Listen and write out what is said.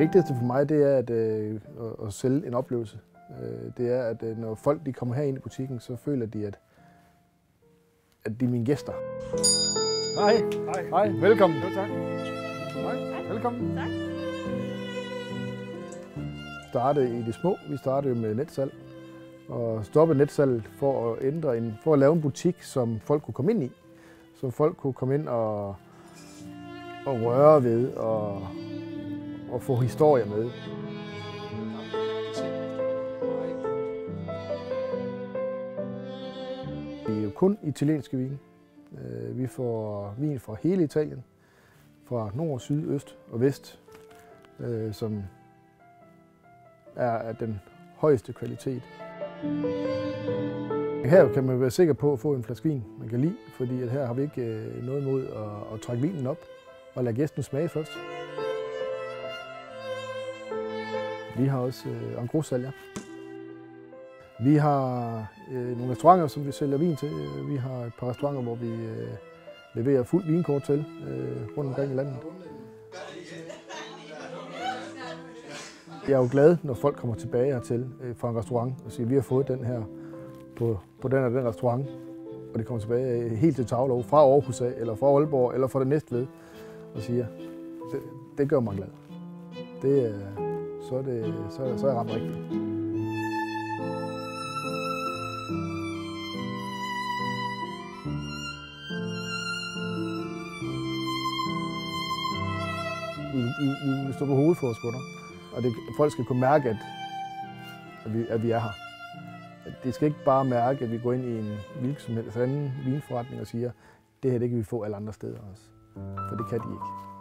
vigtigste for mig, det er at sælge en oplevelse. Det er, at når folk de kommer her ind i butikken, så føler de, at de er mine gæster. Hej. Hej. Hej. Velkommen. Jo, tak. Hej. Velkommen. Tak. Vi startede i det små. Vi startede med netsalg. Og stoppede netsalget for at lave en butik, som folk kunne komme ind i. Som folk kunne komme ind og røre ved og få historier med. Det er jo kun italienske vin. Vi får vin fra hele Italien, fra nord, syd, øst og vest, som er af den højeste kvalitet. Her kan man være sikker på at få en flaske vin, man kan lide, fordi at her har vi ikke noget imod at trække vinen op og lade gæsten smage først. Vi har også engrossalg. Vi har nogle restauranter, som vi sælger vin til. Vi har et par restauranter, hvor vi leverer fuld vinkort til rundt omkring i landet. Jeg er jo glad, når folk kommer tilbage hertil fra en restaurant og siger, at vi har fået den her på den og den restaurant. Og de kommer tilbage helt til Tavlov, fra Aarhus af, eller fra Aalborg, eller fra det Næstved, og siger, det gør mig glad. Så er jeg ramt rigtigt. Vi står på hovedet for os kunder, og folk skal kunne mærke, at vi er her. Det skal ikke bare mærke, at vi går ind i en hvilken som helst anden vinforretning og siger, det her det kan vi få alle andre steder også. For det kan de ikke.